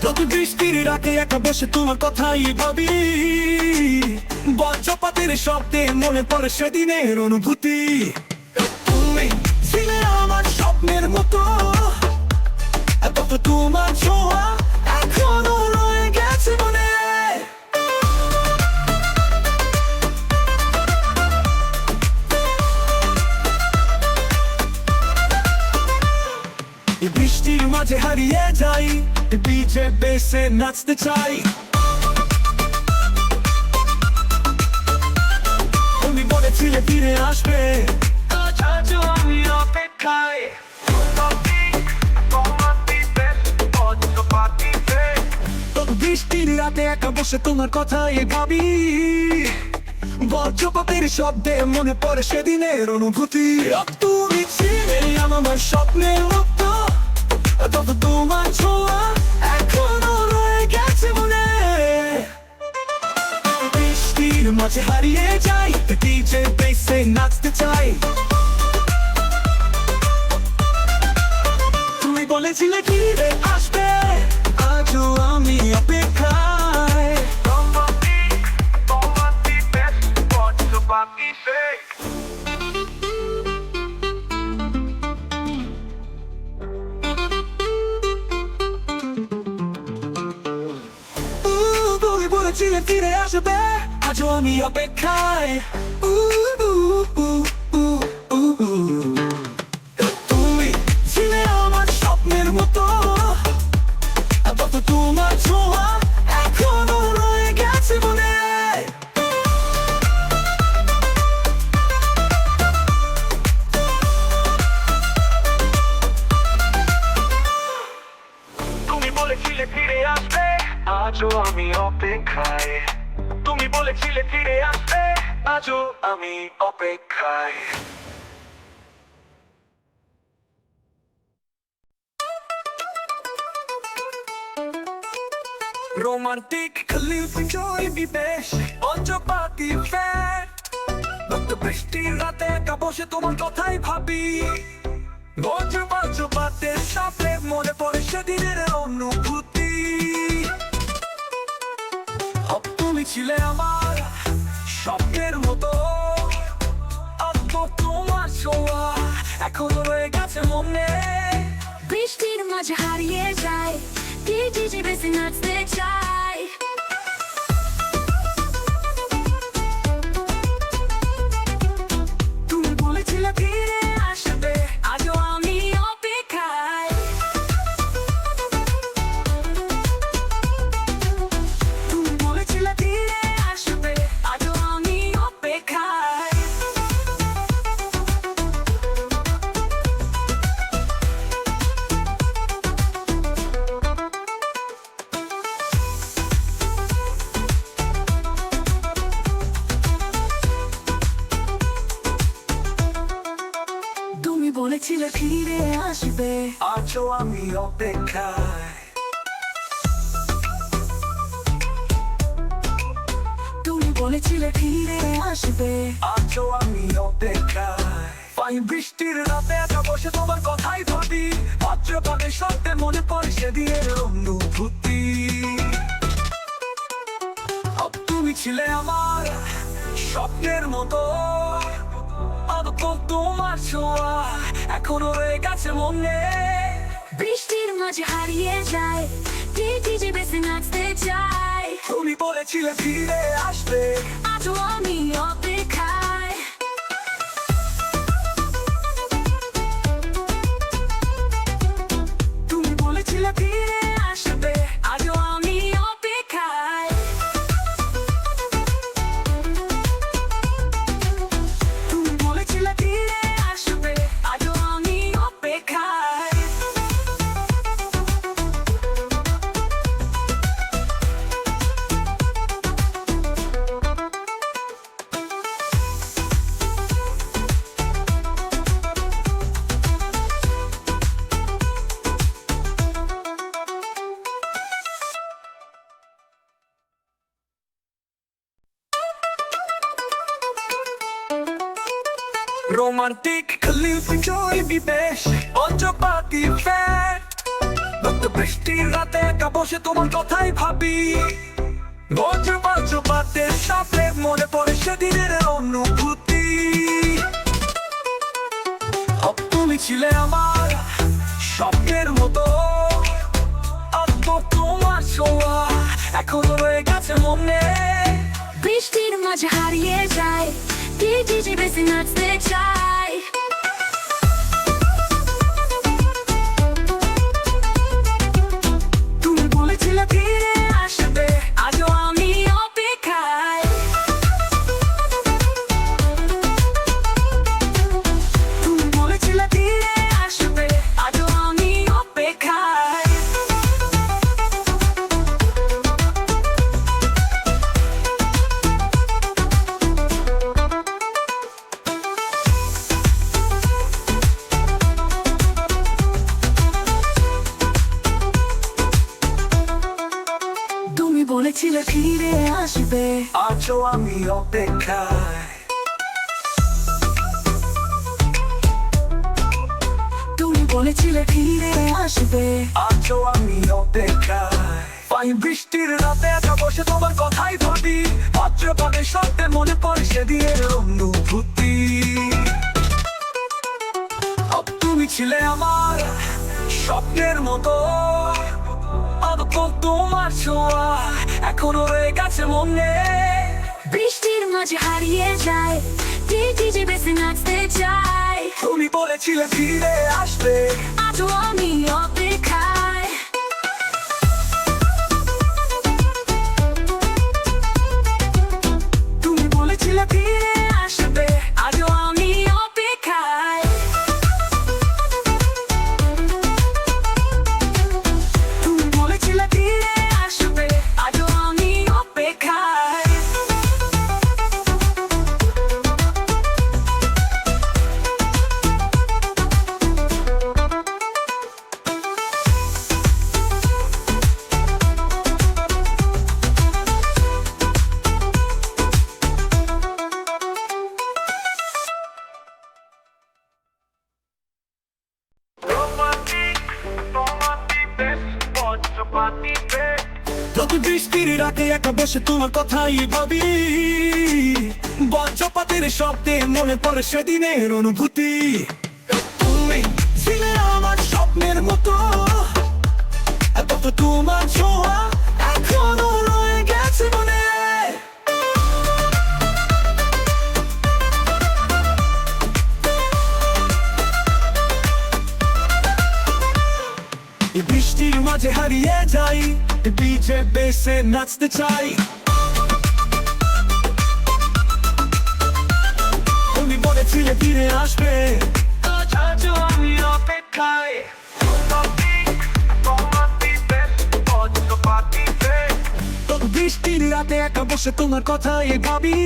যত বৃষ্টির রাতে একা বসে তোমার কথাই ভাবি, বজ্রপাতের শব্দে মনে পড়ে সেদিনের অনুভূতি। তুমি ছিলে আমার স্বপ্নের মতো, এত তোমার ছোঁয়া এখনো রয়ে গেছে মনে। বৃষ্টির মাঝে হারিয়ে যাই, বিচে বেসে নাচতে চাই। তুমি বলেছিলে ফিরে আসবে, আজও আমি অপেক্ষায়। বৃষ্টির রাতে একা বসে তোমার কথাই ভাবি, বজ্রপাতের শব্দে মনে পড়ে সেদিনের অনুভূতি। তুমি ছিলে আমার স্বপ্নের মতো, তত তোমার ছোঁয়া এখনো রয়ে গেছে মনে। বৃষ্টির মাঝে হারিয়ে যাই, ডিজে বেসে নাচতে চাই। তুমি বলেছিলে ফিরে আসবে, আজও আমি অপেক্ষায়। তুমি বলেছিলে ফিরে আসবে, আজও আমি অপেক্ষায়। তুমি ছিলে আমার স্বপ্নের মতো, তত তোমার ছোঁয়া এখনো রয়ে গেছে মনে। তুমি বলেছিলে ফিরে আসবে, আজও আমি অপেক্ষায়। তুমি বলেছিলে ফিরে আসবে, আজও আমি অপেক্ষায়। রোমান্টিক খালিফ জয় বিবেশ পঞ্চপাতি ফ্যাট, বৃষ্টির রাতে একা বসে তোমার কথাই ভাবি, বজ্রপাতের সাথে মনে পড়ে সেদিনের অনুভূতি। তুমি ছিলে আমার স্বপ্নের মতো, তোমার ছোঁয়া এখনো রয়ে গেছে মনে। বৃষ্টির মাঝে হারিয়ে যায়, ডিজে বেসে নাচতে চাই। তুমি বলেছিলে ফিরে আসবে, আজও আমি অপেক্ষায়। তুমি বলেছিলে ফিরে আসবে, আজও আমি অপেক্ষায়। তুমি বলেছিলে ফিরে আসবে, আজও আমি অপেক্ষায়। তুমি বলেছিলে ফিরে আসবে, আজও আমি অপেক্ষায়। বৃষ্টির রাতে একা বসে তোমার কথাই ভাবি, বজ্রপাতের শব্দে মনে পড়ে সেদিনের অনুভূতি। তুমি ছিলে আমার স্বপ্নের মতো, তোমার ছোঁয়া এখনো রয়ে গেছে মনে। বৃষ্টির মাঝে হারিয়ে যায়, ডিজে বেসে নাচতে চাই। তুমি বলেছিলে ফিরে আসবে, আজও আমি অপেক্ষায়। তুমি বলেছিলে ফিরে আসবে, আজও আমি অপেক্ষায়। তুমি বলেছিলে ফিরে আসবে, আজও আমি অপেক্ষায়। রোমান্টিক খালিফ জয় বিবেশ পঞ্চপাতি ফ্যাট, বৃষ্টির রাতে একা বসে তোমার কথাই ভাবি বজ্রপাতের সাথে মনে পড়ে সেদিনের অনুভূতি তুমি ছিলে আমার স্বপ্নের মতো তোমার ছোঁয়া এখনো রয়ে গেছে মনে বৃষ্টির মাঝে হারিয়ে যায় ডিজে বেশি নাচতে চাই তুমি বলেছিলে ফিরে আসবে আজও আমি অপেক্ষায় তুমি বলেছিলে ফিরে আসবে আজও আমি অপেক্ষায় তুমি বলেছিলে ফিরে আসবে আজও আমি অপেক্ষায় তুমি বলেছিলে ফিরে আসবে আজও আমি অপেক্ষায় পাই বৃষ্টির রাতে একা বসে তোমার কথাই ভাবি বজ্রপাতের শব্দে মনে পড়ে সেদিনের অনুভূতি তুমি ছিলে আমার স্বপ্নের মতো তোমার ছোঁয়া এখনো রয়ে গেছে মনে বৃষ্টির মাঝে হারিয়ে যায় ডিজে বেশি নাচতে চাই তুমি বলেছিলে ফিরে আসবে আজও আমি অপেক্ষায় তুমি বলেছিলে ফিরে আসবে আজও আমি অপেক্ষায় তুমি বলেছিলে ফিরে আসবে আজও আমি অপেক্ষায় প্রতি বৃষ্টির রাতে একা বসে তোমার কথাই ভাবি বজ্রপাতের শব্দে মনে পড়ে সেদিনের অনুভূতি তুমি ছিলে আমার স্বপ্নের মতো তোমার ছোঁয়া এখনো রয়ে গেছে মনে এই বৃষ্টির মাঝে হারিয়ে যাই ডিজে বেসে নাচতে চাই তুমি বলেছিলে ফিরে আসবে আজও আমি অপেক্ষায় বৃষ্টির রাতে একা বসে তোমার কথাই ভাবি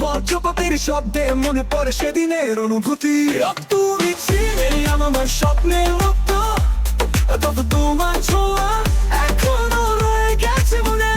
বজ্রপাতের শব্দে মনে পড়ে সেদিনের অনুভূতি তুমি ছিলে আমার স্বপ্নের মতো তোমার ছোঁয়া এখনো রয়ে গেছে মনে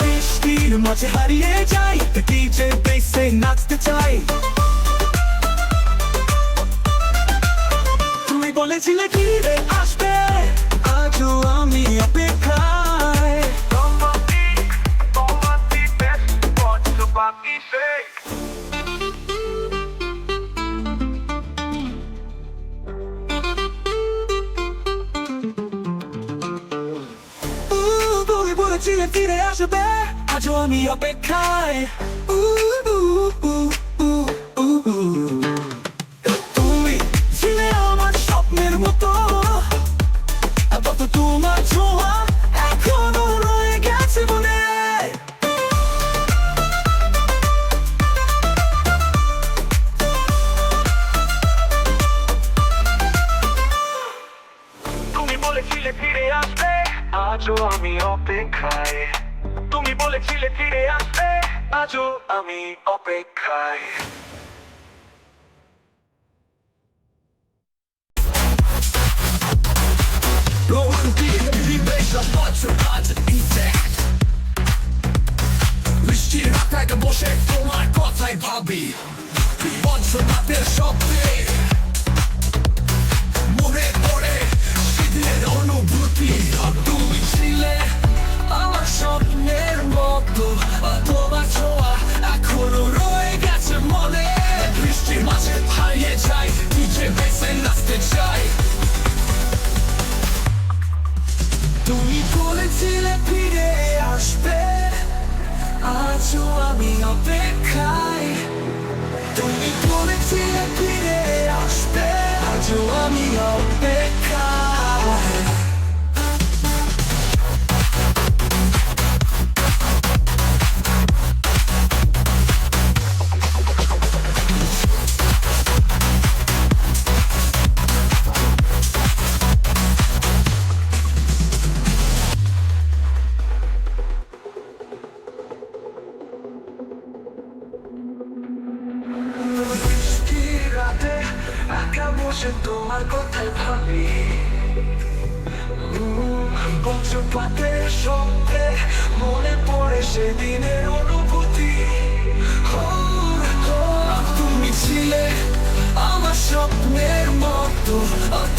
বৃষ্টির মাঝে হারিয়ে যাই ডিজে বেসে নাচতে চাই তুমি বলেছিলে ফিরে আসবে আজও আমি অপেক্ষায় তুমি বলেছিলে ফিরে আসবে আজও আমি অপেক্ষায় তুমি ছিলে আমার স্বপ্নের মতো তোমার ছোঁয়া এখনো রয়ে গেছে মনে তুমি বলেছিলে ফিরে আসবে আজও আমি অপেক্ষায় তুমি বলেছিলে ফিরে আসবে আজও আমি অপেক্ষায় বৃষ্টির রাতে বসে তোমার কথাই ভাবি বজ্রপাতের শব্দে মনে বলেছিলে ফিরে আসবে, আজও আমি অপেক্ষায়। বৃষ্টির রাতে একা বসে তোমার কথাই ভাবি, বজ্রপাতের শব্দে মনে পড়ে সেদিনের অনুভূতি। তুমি ছিলে আমার স্বপ্নের মতো,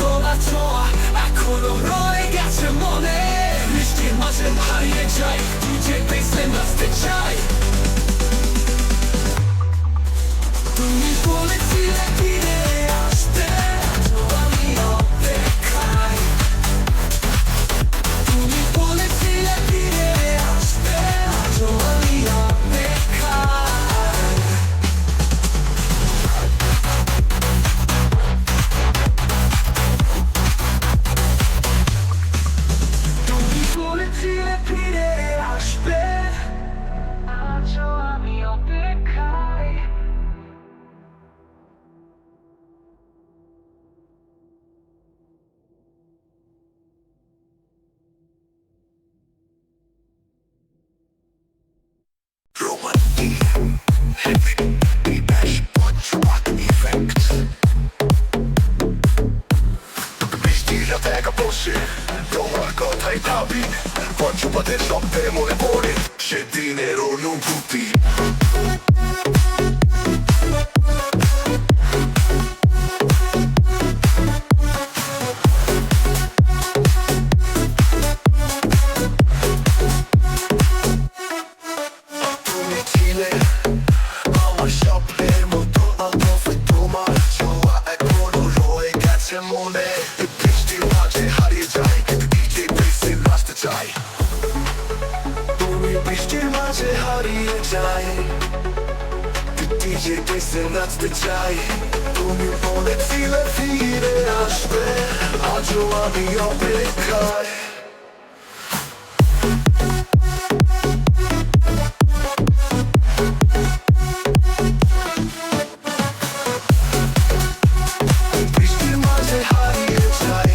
তোমার ছোঁয়া এখনো রয়ে গেছে মনে। বৃষ্টির মাঝে হারিয়ে যাই, ডিজে বেসে নাচতে চাই। তুমি বলেছিলে ফিরে আসতে, আজও আমি অপেক্ষায়। তুমি বলেছিলে ফিরে আসতে, আজও আমি অপেক্ষায়। তুমি বলেছিলে ফিরে আসবে, আজও আমি অপেক্ষায়। তোমার কথাই ভাবি, বজ্রপাতের শব্দে মনে পড়ে সেদিনের অনুভূতি। তুমি ছিলে আমার স্বপ্নের মতো, আলোতে তোমার ছোঁয়া এখনো রয়ে গেছে মনে। বৃষ্টির মাঝে হারিয়ে যাই, ডিজে বেসে নাচতে চাই। তুমি বৃষ্টির মাঝে হারিয়ে যাই, ডিজে বেসে নাচতে চাই। তুমি বলেছিলে ফিরে আসবে, আজও আমি অপেক্ষায়। বৃষ্টির মাঝে হারিয়ে যাই,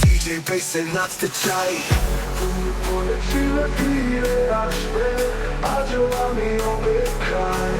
ডিজে বেসে নাচতে চাই। তুমি বলেছিলে ফিরে আসবে, আজও আমি অপেক্ষায়।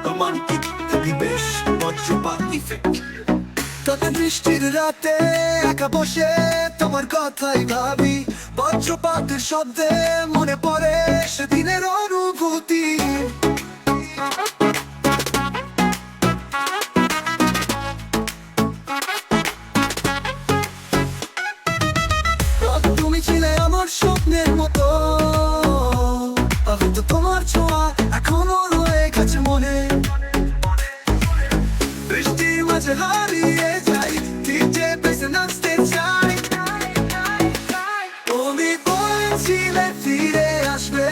রোমান্টিক পরিবেশ, বজ্রপাত ইফেক্ট। তবে বৃষ্টির রাতে একা বসে তোমার কথাই ভাবি, বজ্রপাতের শব্দে মনে পড়ে সেদিনের অনুভূতি। তুমি ছিলে আমার স্বপ্নের মতো, হয়তো তোমার ছোঁয়া এখনো রয়ে গেছে মনে। বৃষ্টির মাঝে হারিয়ে যাই, ডিজে বেসে নাচতে চাই। তুমি বলেছিলে ফিরে আসবে,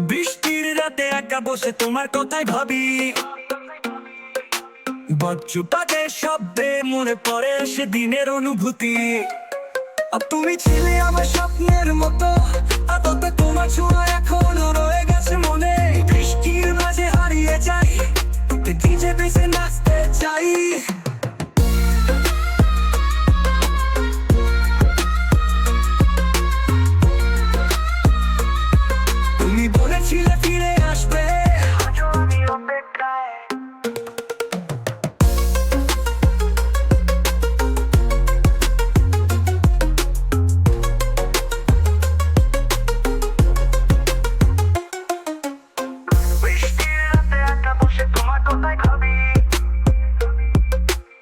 বৃষ্টির রাতে একা বসে তোমার কথাই ভাবি বজ্রপাতের শব্দে মনে পড়ে সেদিনের অনুভূতি আর তুমি ছিলে আমার স্বপ্নের মতো আদতে তোমার ছোঁয়া এখনো রয়ে গেছে মনে বৃষ্টির মাঝে হারিয়ে যাই ডিজে বেসে নাচতে চাই তুমি বলেছিলে ফিরে আসবে আজও আমি অপেক্ষায়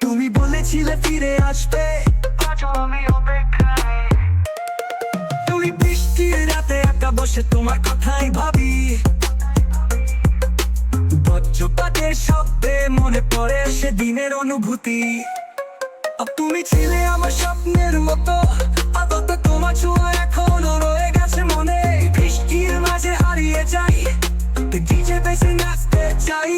তুমি বলেছিলে ফিরে আসবে আজও আমি অপেক্ষায় তুমি বৃষ্টির রাতে একা বসে তোমার কথাই ভাবি বজ্রপাতের শব্দে মনে পড়ে সেদিনের অনুভূতি আর তুমি ছিলে আমার স্বপ্নের মতো আদতে তোমার ছোঁয়া এখনো রয়ে গেছে মনে বৃষ্টির মাঝে হারিয়ে যাই ডিজে বেসে নাচতে চাই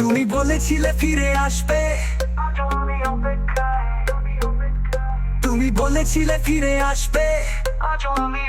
তুমি বলেছিলে ফিরে আসবে তুমি বলেছিলে ফিরে আসবে আজও আমি